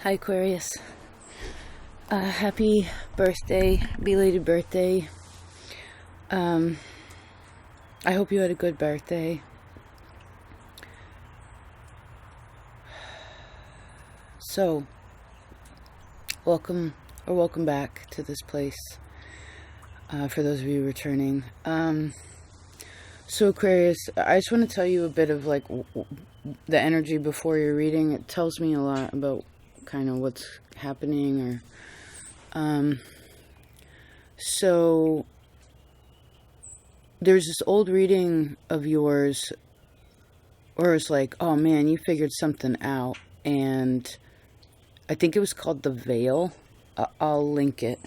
Hi Aquarius. Happy birthday, belated birthday. I hope you had a good birthday. So, welcome back to this place, for those of you returning. So Aquarius, I just want to tell you a bit of like the energy before your reading. It tells me a lot about kind of what's happening, or so there's this old reading of yours, or it's like, oh man, you figured something out, and I think it was called The Veil. I'll link it.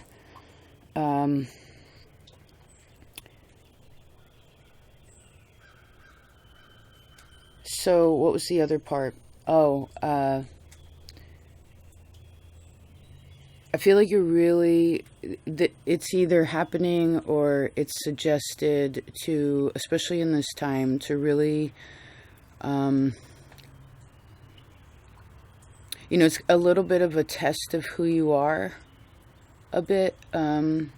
So what was the other part? I feel like you're really, it's either happening or it's suggested to, especially in this time, to really, it's a little bit of a test of who you are, a bit, and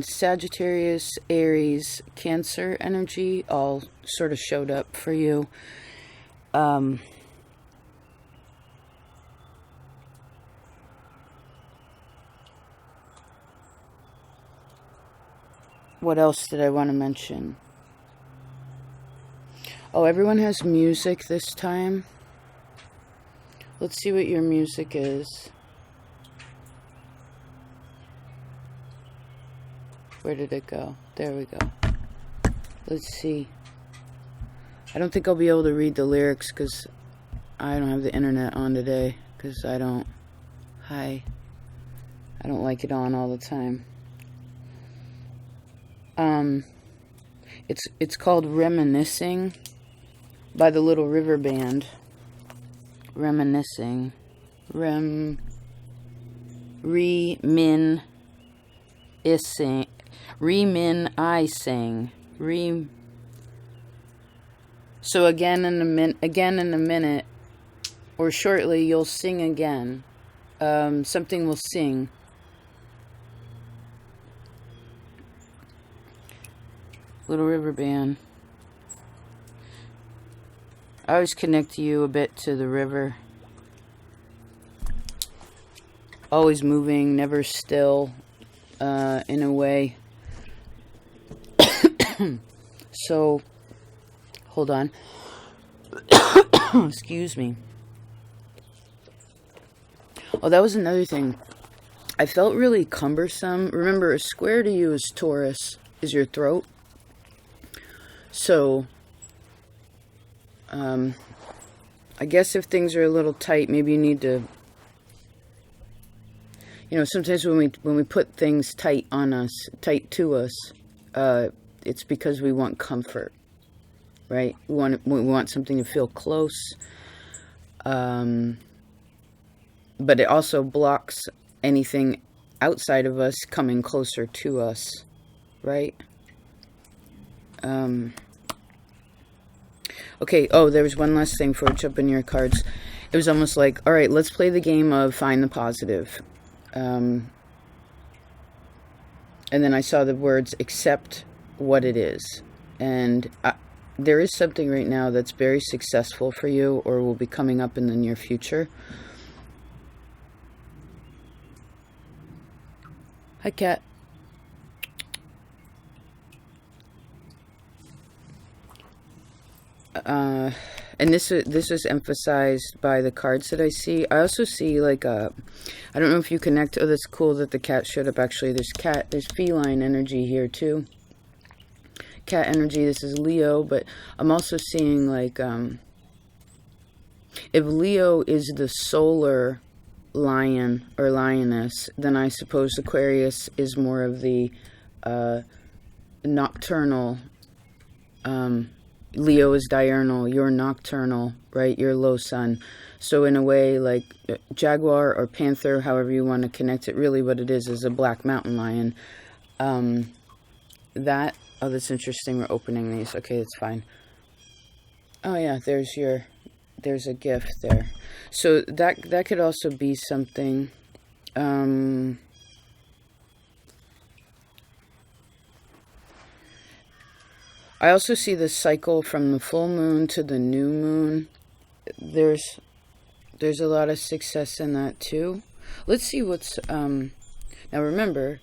Sagittarius, Aries, Cancer energy all sort of showed up for you. What else did I want to mention? Oh, everyone has music this time. Let's see what your music is. Where did it go? There we go. Let's see. I don't think I'll be able to read the lyrics because I don't have the internet on today. Because I don't like it on all the time. It's called Reminiscing by the Little River Band. Reminiscing. Reminiscing. So again in a minute, or shortly, you'll sing again. Something will sing. Little River Band. I always connect you a bit to the river. Always moving, never still, in a way. So, hold on. Excuse me. Oh, that was another thing. I felt really cumbersome. Remember, a square to you is Taurus, is your throat. So, I guess if things are a little tight, maybe you need to, sometimes when we put things tight to us, it's because we want comfort, right? We want something to feel close, but it also blocks anything outside of us coming closer to us, right? Okay, there was one last thing before I jump in your cards. It was almost like, all right, let's play the game of find the positive. And then I saw the words, accept what it is. And there is something right now that's very successful for you, or will be coming up in the near future. Hi, Kat. And this is emphasized by the cards that I see. I also see I don't know if you connect. Oh, that's cool that the cat showed up. Actually, there's feline energy here too. Cat energy. This is Leo, but I'm also seeing if Leo is the solar lion or lioness, then I suppose Aquarius is more of the nocturnal. Leo is diurnal, you're nocturnal, right? You're low sun. So in a way, like jaguar or panther, however you want to connect it, really what it is a black mountain lion. That's interesting. We're opening these. Okay, that's fine. Oh yeah, there's your there's a gift there. So that could also be something. I also see the cycle from the full moon to the new moon. There's a lot of success in that too. Let's see what's now remember,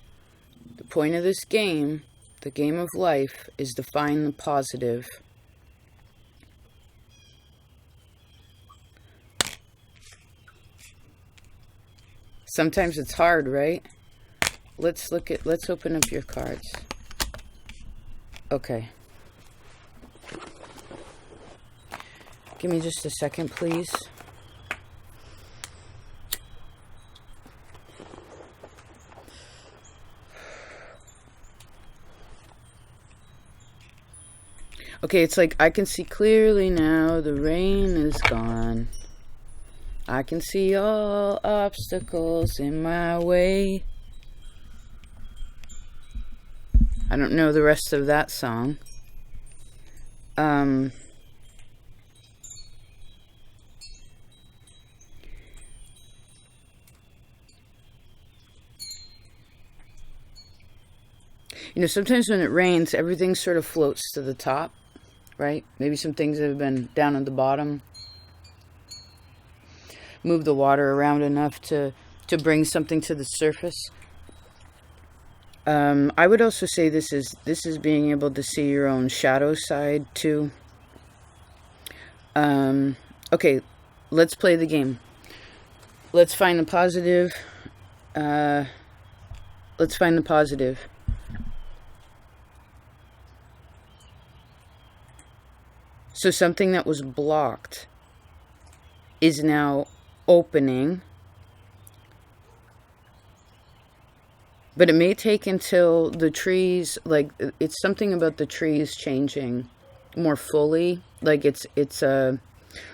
the point of this game, the game of life, is to find the positive. Sometimes it's hard, right? Let's open up your cards. Okay. Give me just a second, please. Okay, it's like I can see clearly now. The rain is gone. I can see all obstacles in my way. I don't know the rest of that song. You know, sometimes when it rains, everything sort of floats to the top, right? Maybe some things that have been down at the bottom. Move the water around enough to bring something to the surface. I would also say this is being able to see your own shadow side too. Okay, let's play the game. Let's find the positive. Let's find the positive. So something that was blocked is now opening. But it may take until the trees, like, it's something about the trees changing more fully. Like,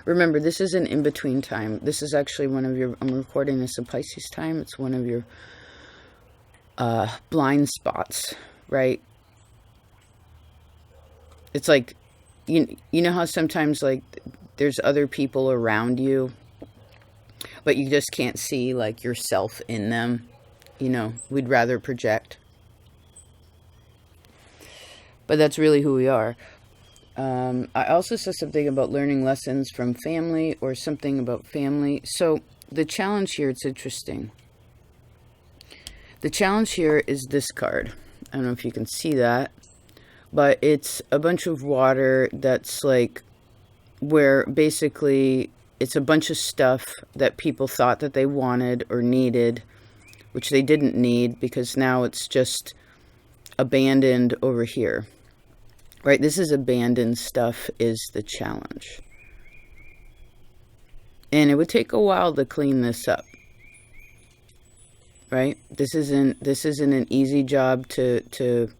remember, this is an in-between time. This is actually one of your, I'm recording this in Pisces time. It's one of your blind spots, right? It's like, you know how sometimes, like, there's other people around you, but you just can't see, like, yourself in them. You know, we'd rather project. But that's really who we are. I also said something about learning lessons from family, or something about family. So the challenge here, it's interesting. The challenge here is this card. I don't know if you can see that, but it's a bunch of water that's like, where basically it's a bunch of stuff that people thought that they wanted or needed, which they didn't need, because now it's just abandoned over here. Right? This is abandoned stuff is the challenge. And it would take a while to clean this up. Right? This isn't an easy job to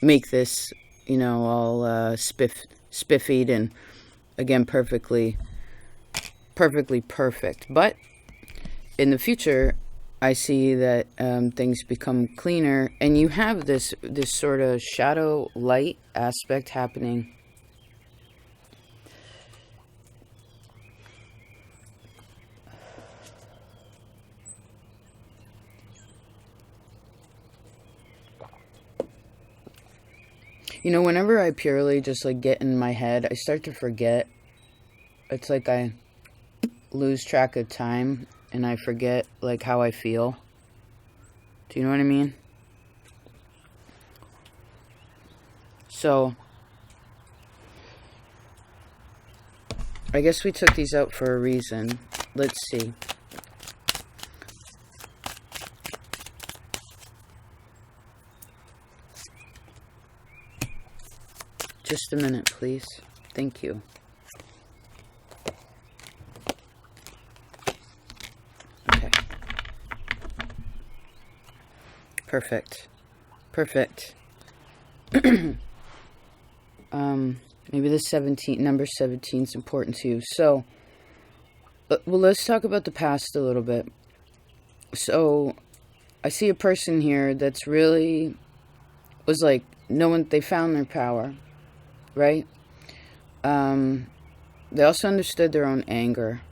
make this, you know, all spiffied and, again, perfectly perfect. But in the future, I see that things become cleaner, and you have this sort of shadow light aspect happening. You know, whenever I purely just like get in my head, I start to forget. It's like I lose track of time. And I forget, like, how I feel. Do you know what I mean? So, I guess we took these out for a reason. Let's see. Just a minute, please. Thank you. Perfect. Maybe the number 17 is important to you. So, well, let's talk about the past a little bit. So, I see a person here that's really was like, they found their power, right? They also understood their own anger.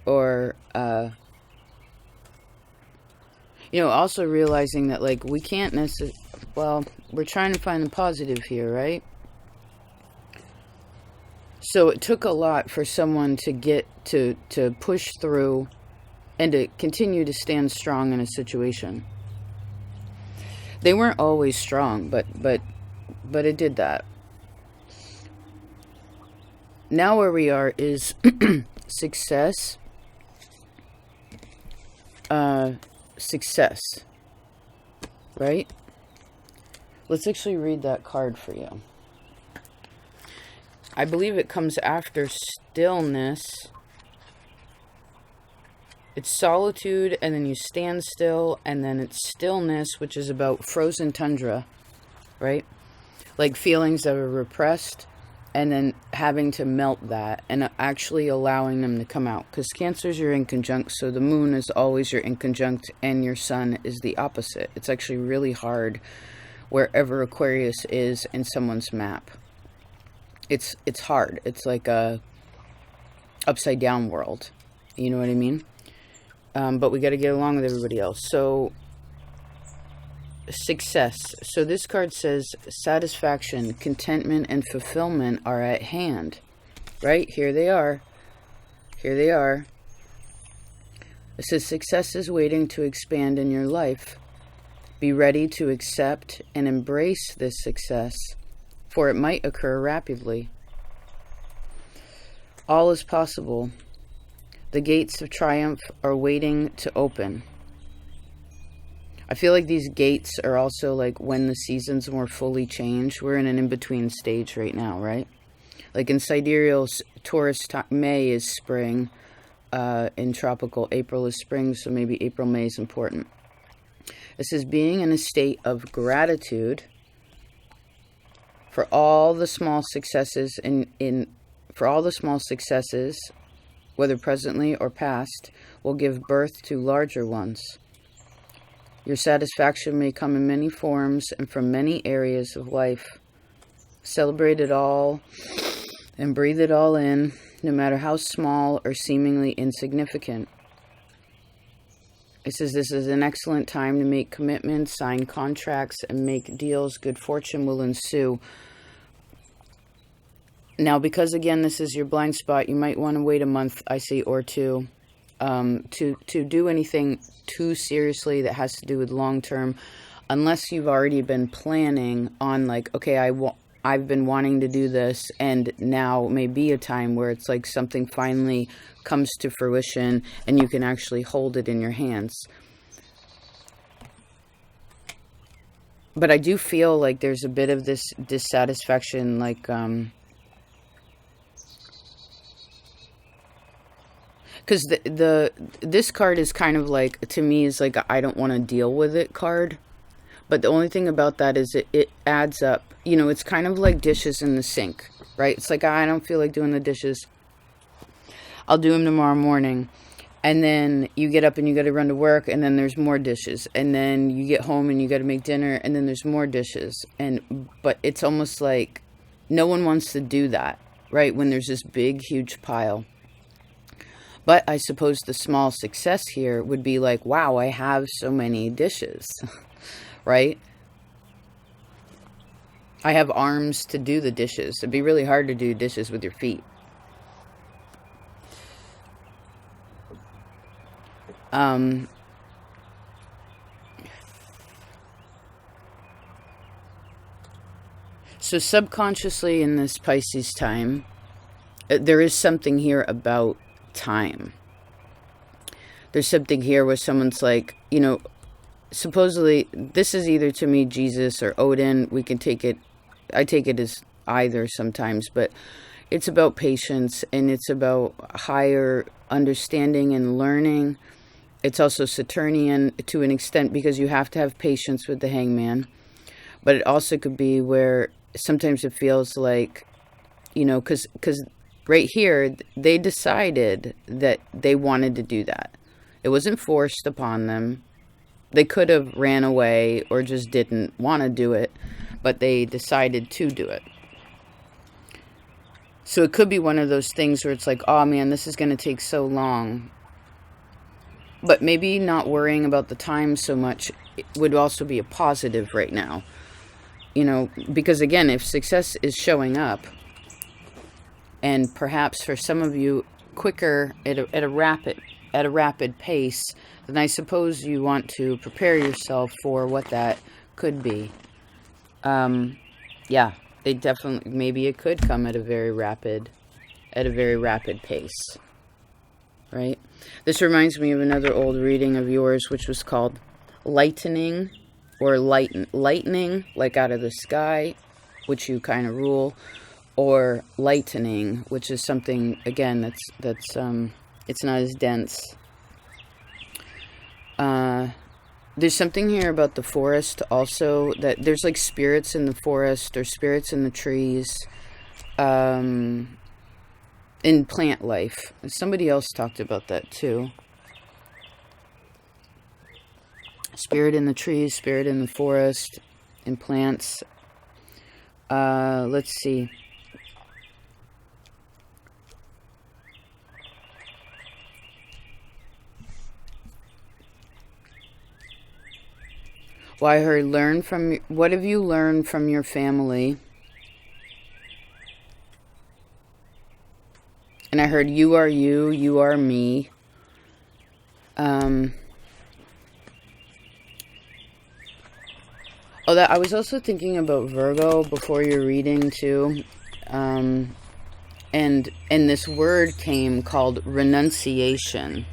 Or, also realizing that, like, we can't necessarily... Well, we're trying to find the positive here, right? So it took a lot for someone to get to push through and to continue to stand strong in a situation. They weren't always strong, but it did that. Now where we are is success. Success. Right? Let's actually read that card for you. I believe it comes after stillness. It's solitude, and then you stand still, and then it's stillness, which is about frozen tundra, right? Like feelings that are repressed, and then having to melt that, and actually allowing them to come out. Because Cancer's your inconjunct, so the moon is always your inconjunct, and your sun is the opposite. It's actually really hard wherever Aquarius is in someone's map. It's hard. It's like a upside down world. You know what I mean? But we got to get along with everybody else. So, success. So this card says satisfaction, contentment, and fulfillment are at hand. Right? Here they are. Here they are. It says success is waiting to expand in your life. Be ready to accept and embrace this success, for it might occur rapidly. All is possible. The gates of triumph are waiting to open. I feel like these gates are also like when the seasons more fully change. We're in an in-between stage right now, right? Like in sidereal, Taurus, May is spring. In tropical, April is spring, so maybe April, May is important. It says being in a state of gratitude for all the small successes for all the small successes, whether presently or past, will give birth to larger ones. Your satisfaction may come in many forms and from many areas of life. Celebrate it all and breathe it all in, no matter how small or seemingly insignificant. It says this is an excellent time to make commitments, sign contracts, and make deals. Good fortune will ensue. Now, because again, this is your blind spot, you might want to wait a month, I see, or two, to do anything too seriously that has to do with long term, unless you've already been planning on like, okay, I've been wanting to do this, and now may be a time where it's like something finally comes to fruition and you can actually hold it in your hands. But I do feel like there's a bit of this dissatisfaction, like, because this card is kind of like, to me, is like, I don't want to deal with it card. But the only thing about that is it adds up. You know, it's kind of like dishes in the sink, right? It's like, I don't feel like doing the dishes. I'll do them tomorrow morning. And then you get up and you got to run to work, and then there's more dishes. And then you get home and you got to make dinner, and then there's more dishes. But it's almost like no one wants to do that, right? When there's this big, huge pile. But I suppose the small success here would be like, wow, I have so many dishes, right? I have arms to do the dishes. It'd be really hard to do dishes with your feet. So subconsciously in this Pisces time, there is something here about time. There's something here where someone's like, you know, supposedly this is either to me Jesus or Odin. We can take it, I take it as either sometimes, but it's about patience and it's about higher understanding and learning. It's also Saturnian to an extent because you have to have patience with the hangman. But it also could be where sometimes it feels like, you know, because right here, they decided that they wanted to do that. It wasn't forced upon them. They could have ran away or just didn't want to do it, but they decided to do it. So it could be one of those things where it's like, oh man, this is going to take so long. But maybe not worrying about the time so much would also be a positive right now. You know, because again, if success is showing up, and perhaps for some of you quicker at a rapid pace, then I suppose you want to prepare yourself for what that could be. Yeah, they definitely, maybe it could come at a very rapid pace, right? This reminds me of another old reading of yours, which was called Lightning, or lightning, like out of the sky, which you kind of rule, or lightening, which is something, again, that's it's not as dense. There's something here about the forest also, that there's like spirits in the forest or spirits in the trees, in plant life. Somebody else talked about that too. Spirit in the trees, spirit in the forest, in plants. Let's see. Well, I heard what have you learned from your family? And I heard you are you, you are me. I was also thinking about Virgo before your reading too. And this word came called renunciation.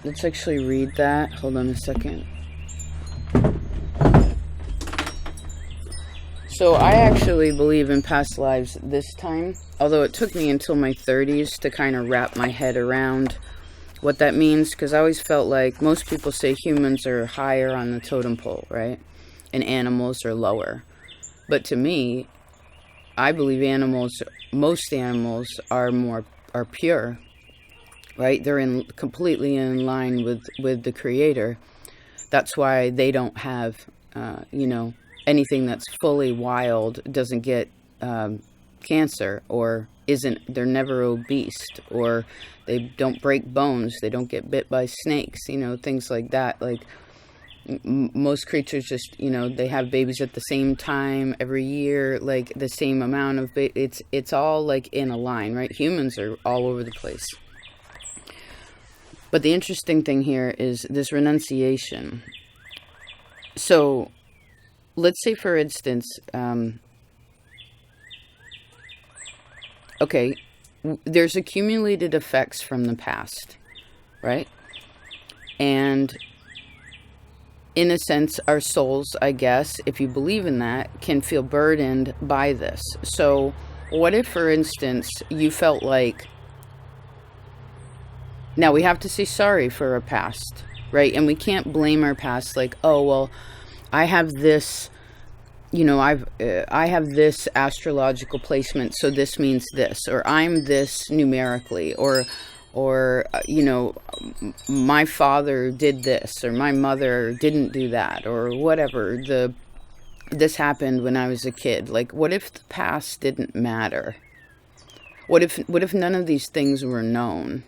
Let's actually read that. Hold on a second. So I actually believe in past lives this time, although it took me until my 30s to kind of wrap my head around what that means, because I always felt like most people say humans are higher on the totem pole, right? And animals are lower. But to me, I believe most animals are pure, right? They're completely in line with the Creator. That's why they don't have, anything that's fully wild doesn't get cancer, or they're never obese, or they don't break bones, they don't get bit by snakes, things like that. Like most creatures just, they have babies at the same time every year, like the same amount of it's all like in a line, right? Humans are all over the place. But the interesting thing here is this renunciation. So let's say, for instance, okay, there's accumulated effects from the past, right? And in a sense, our souls, I guess, if you believe in that, can feel burdened by this. So what if, for instance, you felt like, now we have to say sorry for our past, right? And we can't blame our past like, oh, well, I have this, I have this astrological placement, so this means this, or I'm this numerically, or my father did this, or my mother didn't do that, or whatever. This happened when I was a kid. Like, what if the past didn't matter? What if none of these things were known,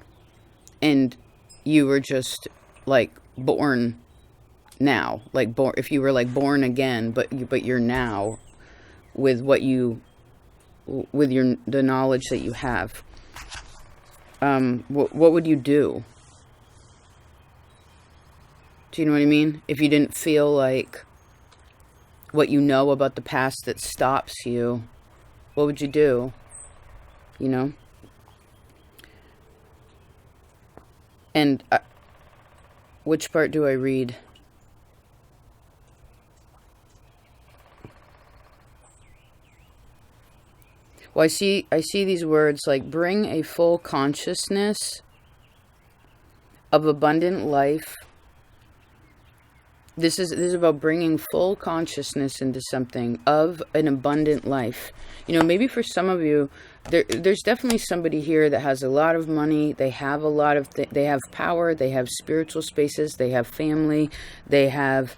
and you were just like born now, like if you were like born again, but you're now with the knowledge that you have. What would you do? Do you know what I mean? If you didn't feel like what you know about the past that stops you, what would you do? And which part do I read? Well, I see these words like bring a full consciousness of abundant life. This is about bringing full consciousness into something of an abundant life. Maybe for some of you, there's definitely somebody here that has a lot of money. They have a lot of, they have power. They have spiritual spaces. They have family. They have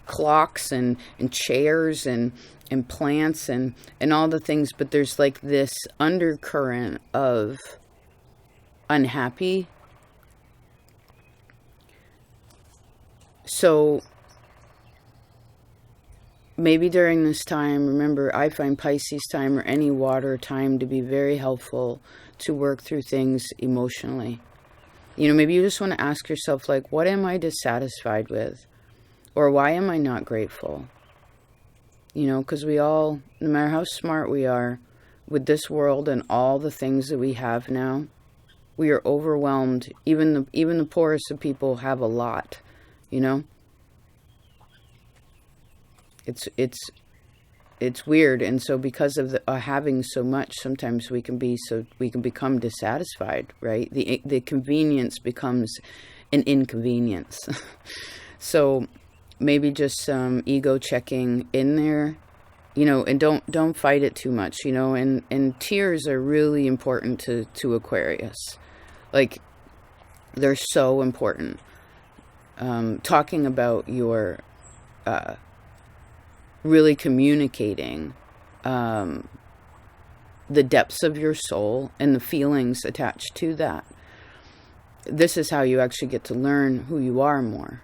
clocks and chairs and and plants and all the things, but there's like this undercurrent of unhappy. So maybe during this time, remember, I find Pisces time or any water time to be very helpful to work through things emotionally. You know, maybe you just want to ask yourself, like, what am I dissatisfied with? Or why am I not grateful? You know, because we all, no matter how smart we are with this world and all the things that we have now, we are overwhelmed. Even the poorest of people have a lot, you know? It's weird, and so because of having so much, sometimes we can become dissatisfied, right? The convenience becomes an inconvenience. So maybe just some ego checking in there, you know, and don't fight it too much, you know. And tears are really important to Aquarius, like they're so important. Talking about your really communicating the depths of your soul and the feelings attached to that. This is how you actually get to learn who you are more,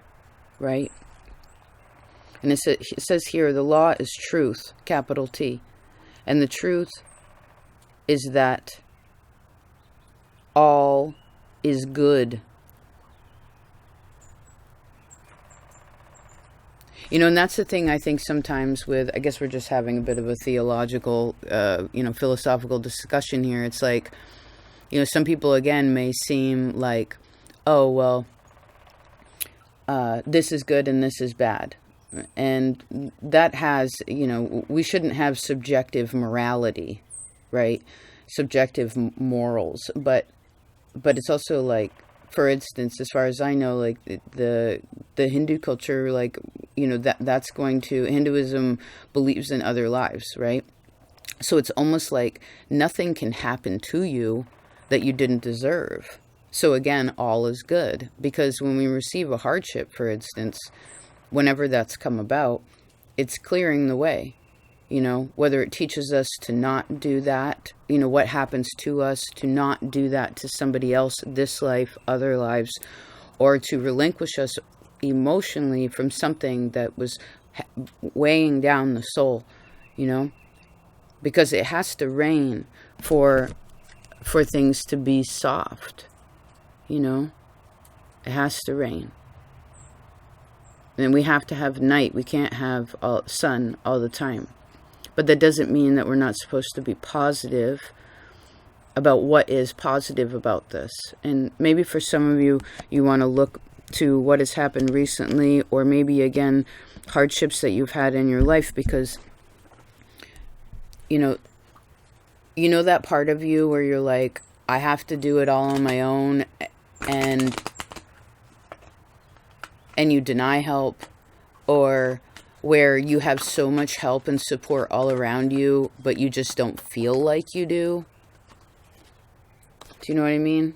right? And it says here, the law is truth, capital T. And the truth is that all is good. You know, and that's the thing I think sometimes with, I guess we're just having a bit of a theological, philosophical discussion here. It's like, you know, some people, again, may seem like, oh, well, this is good and this is bad. And that has, you know, we shouldn't have subjective morality, right? Subjective morals. But it's also like, for instance, as far as I know, like the Hindu culture, like, you know, that's going to, Hinduism believes in other lives, right? So it's almost like nothing can happen to you that you didn't deserve. So again, all is good, because when we receive a hardship, for instance, whenever that's come about, it's clearing the way. You know, whether it teaches us to not do that, you know, what happens to us, to not do that to somebody else, this life, other lives, or to relinquish us emotionally from something that was weighing down the soul, you know, because it has to rain for things to be soft, you know, it has to rain. And we have to have night. We can't have sun all the time. But that doesn't mean that we're not supposed to be positive about what is positive about this. And maybe for some of you, you want to look to what has happened recently, or maybe, again, hardships that you've had in your life, because, you know that part of you where you're like, I have to do it all on my own, and you deny help, or where you have so much help and support all around you, but you just don't feel like you do. Do you know what I mean?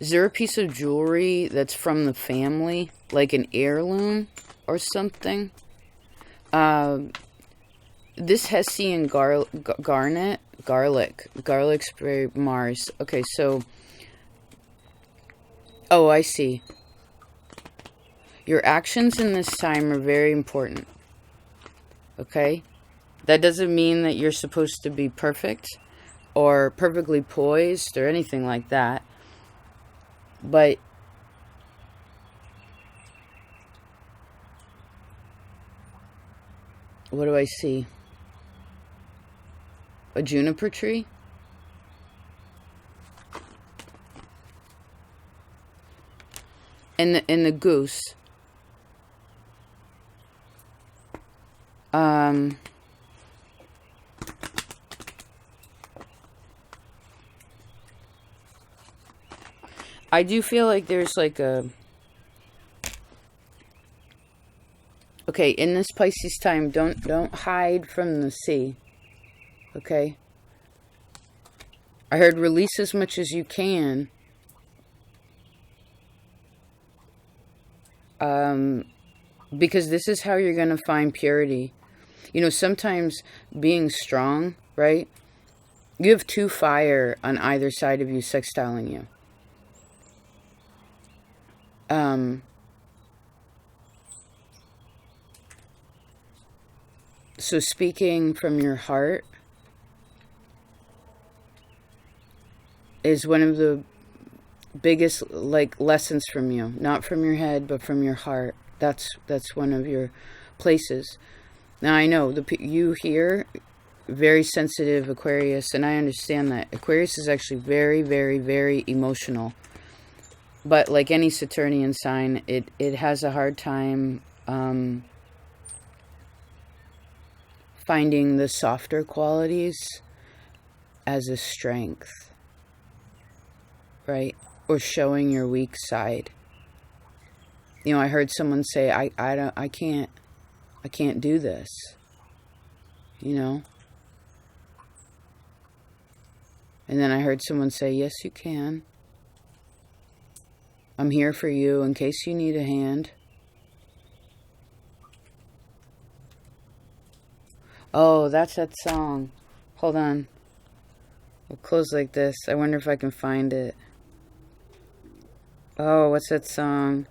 Is there a piece of jewelry that's from the family, like an heirloom or something? This Hessian garnet, garlic spray Mars. Okay, so, oh, I see. Your actions in this time are very important. Okay? That doesn't mean that you're supposed to be perfect or perfectly poised or anything like that. But what do I see? A juniper tree? And the goose. I do feel like there's like a... Okay, in this Pisces time, don't hide from the sea. Okay? I heard release as much as you can. Because this is how you're going to find purity. You know, sometimes being strong, right? You have 2 fire on either side of you sextiling you. So speaking from your heart is one of the biggest, like, lessons from you. Not from your head, but from your heart. That's one of your places. Now, I know you here, very sensitive Aquarius, and I understand that. Aquarius is actually very, very, very emotional. But like any Saturnian sign, it has a hard time finding the softer qualities as a strength, right? Or showing your weak side. You know, I heard someone say, I can't do this, you know? And then I heard someone say, yes, you can. I'm here for you in case you need a hand. Oh, that's that song. Hold on. We'll close like this. I wonder if I can find it. Oh, what's that song?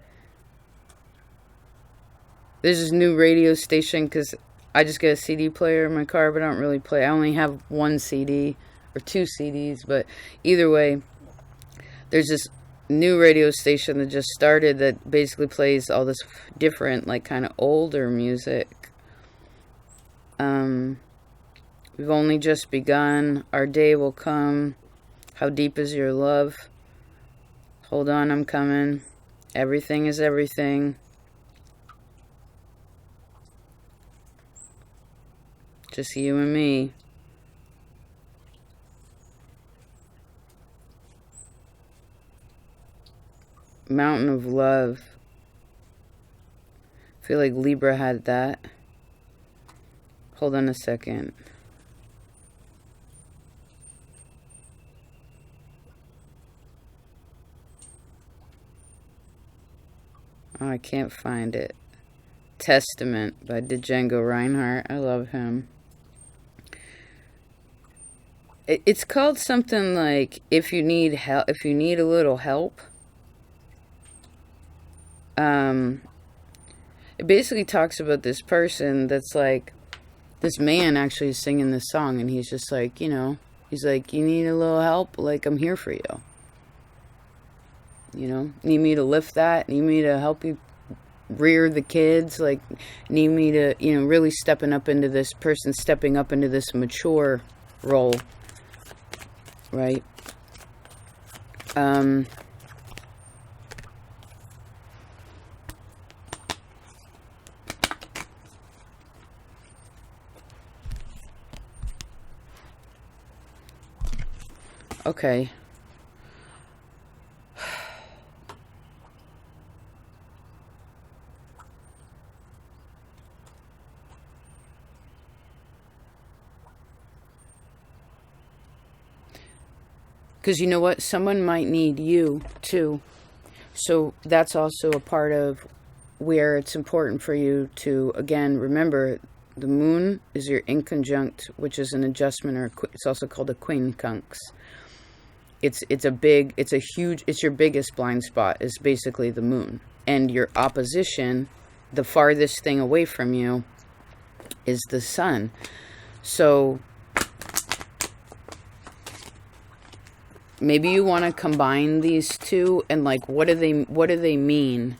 There's this new radio station because I just get a CD player in my car, but I don't really play. I only have 1 CD or 2 CDs, but either way, there's this new radio station that just started that basically plays all this different, like, kind of older music. We've only just begun. Our day will come. How deep is your love? Hold on, I'm coming. Everything is everything. Just you and me. Mountain of Love. I feel like Libra had that. Hold on a second. Oh, I can't find it. Testament by Django Reinhardt. I love him. It's called something like if you need help, if you need a little help. It basically talks about this person that's like, this man actually is singing this song, and he's just like, you know, he's like, you need a little help? Like, I'm here for you. You know, need me to lift that? Need me to help you rear the kids? Like, need me to, you know, really stepping up into this person, stepping up into this mature role. Right? Okay. Because you know what? Someone might need you too. So that's also a part of where it's important for you to, again, remember the moon is your inconjunct, which is an adjustment, or it's also called a quincunx. It's your biggest blind spot is basically the moon. And your opposition, the farthest thing away from you, is the sun. So maybe you want to combine these two and, like, what do they mean?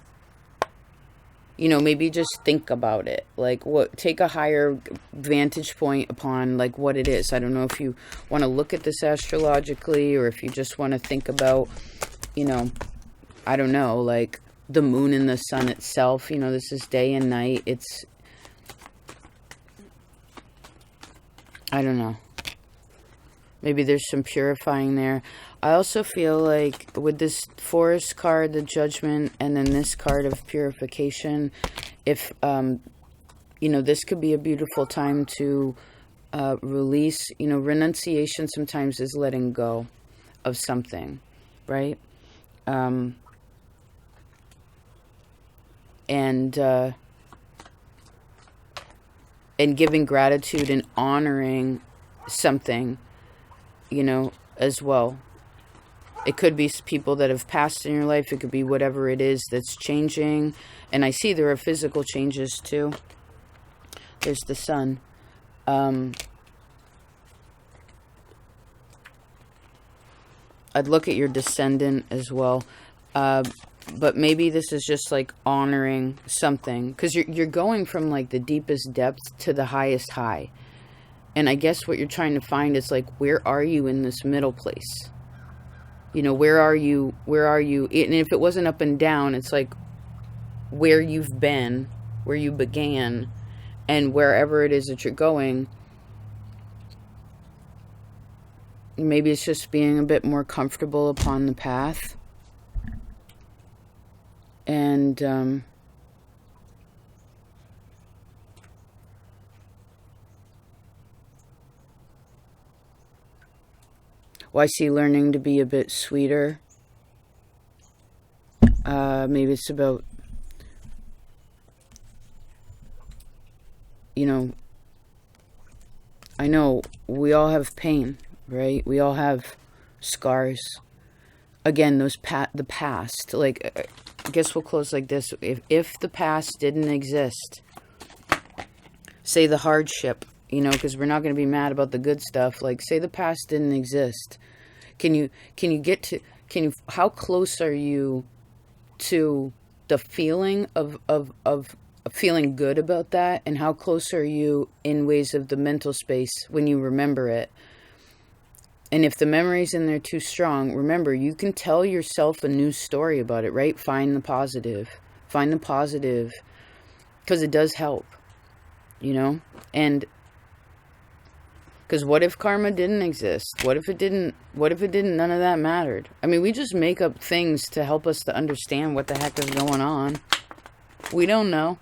You know, maybe just think about it. Like, take a higher vantage point upon, like, what it is. I don't know if you want to look at this astrologically, or if you just want to think about, you know, I don't know, like the moon and the sun itself. You know, this is day and night. It's, I don't know. Maybe there's some purifying there. I also feel like with this Forest card, the Judgment, and then this card of purification, if, you know, this could be a beautiful time to release. You know, renunciation sometimes is letting go of something, right? And giving gratitude and honoring something, you know, as well. It could be people that have passed in your life. It could be whatever it is that's changing. And I see there are physical changes too. There's the sun. I'd look at your descendant as well. But maybe this is just like honoring something. Because you're going from like the deepest depth to the highest high. And I guess what you're trying to find is like, where are you in this middle place? You know, where are you? Where are you? And if it wasn't up and down, it's like where you've been, where you began, and wherever it is that you're going. Maybe it's just being a bit more comfortable upon the path. And well, I see learning to be a bit sweeter. Maybe it's about, you know, I know we all have pain, right? We all have scars. Again, those the past. Like, I guess we'll close like this. If the past didn't exist, say the hardship, you know, because we're not going to be mad about the good stuff. Like, say the past didn't exist. Can you how close are you to the feeling of feeling good about that? And how close are you in ways of the mental space when you remember it? And if the memory's in there too strong, remember, you can tell yourself a new story about it, right? Find the positive. Find the positive. Because it does help, you know? And because what if karma didn't exist? What if it didn't? None of that mattered. I mean, we just make up things to help us to understand what the heck is going on. We don't know.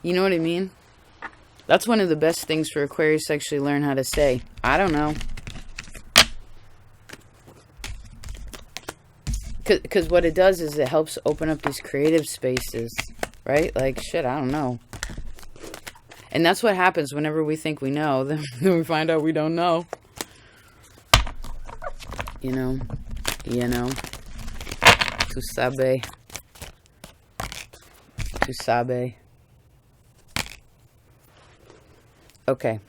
You know what I mean? That's one of the best things for Aquarius to actually learn how to say, I don't know. Because what it does is it helps open up these creative spaces, right? Like, shit, I don't know. And that's what happens whenever we think we know. Then we find out we don't know. You know. Tu sabe. Tu sabe. Okay.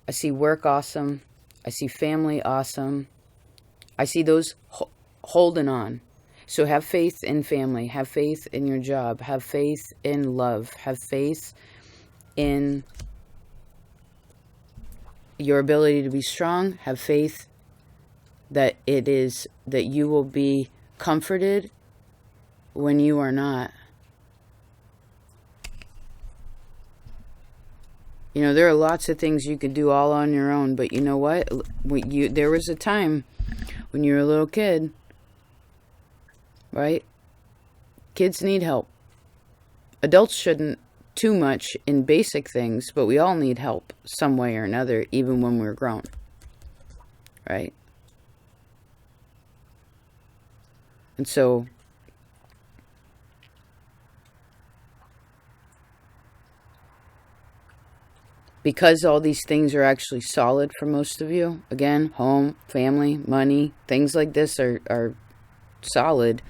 I see work awesome. I see family awesome. I see those holding on. So have faith in family. Have faith in your job. Have faith in love. Have faith in your ability to be strong. Have faith that that you will be comforted when you are not. You know, there are lots of things you could do all on your own, but you know what? There was a time when you were a little kid, right? Kids need help. Adults shouldn't too much in basic things, but we all need help some way or another, even when we're grown, right? And so because all these things are actually solid for most of you, again, home, family, money, things like this are solid,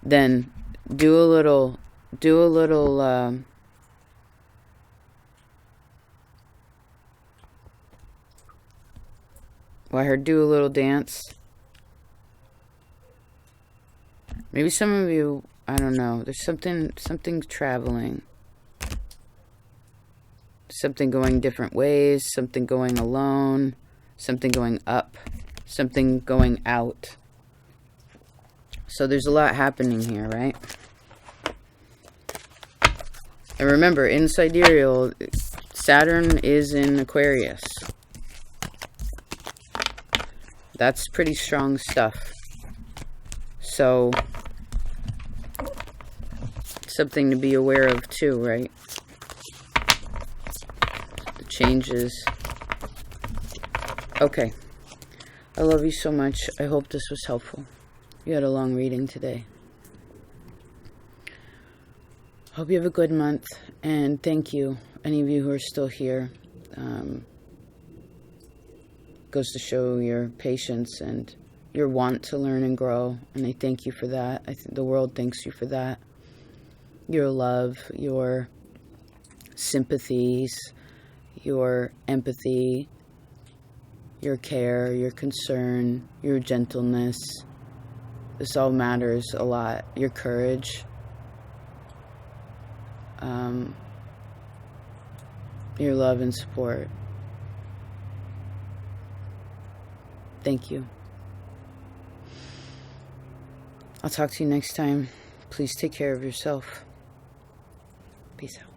then do a little well, I heard do a little dance. Maybe some of you, I don't know, there's something traveling. Something going different ways, something going alone, something going up, something going out. So there's a lot happening here, right? And remember, in sidereal, Saturn is in Aquarius. That's pretty strong stuff. So something to be aware of too, right? The changes. Okay. I love you so much. I hope this was helpful. You had a long reading today. Hope you have a good month, and thank you, any of you who are still here. Goes to show your patience and your want to learn and grow, and I thank you for that. I think the world thanks you for that. Your love, your sympathies, your empathy, your care, your concern, your gentleness. This all matters a lot. Your courage. Your love and support. Thank you. I'll talk to you next time. Please take care of yourself. Peace out.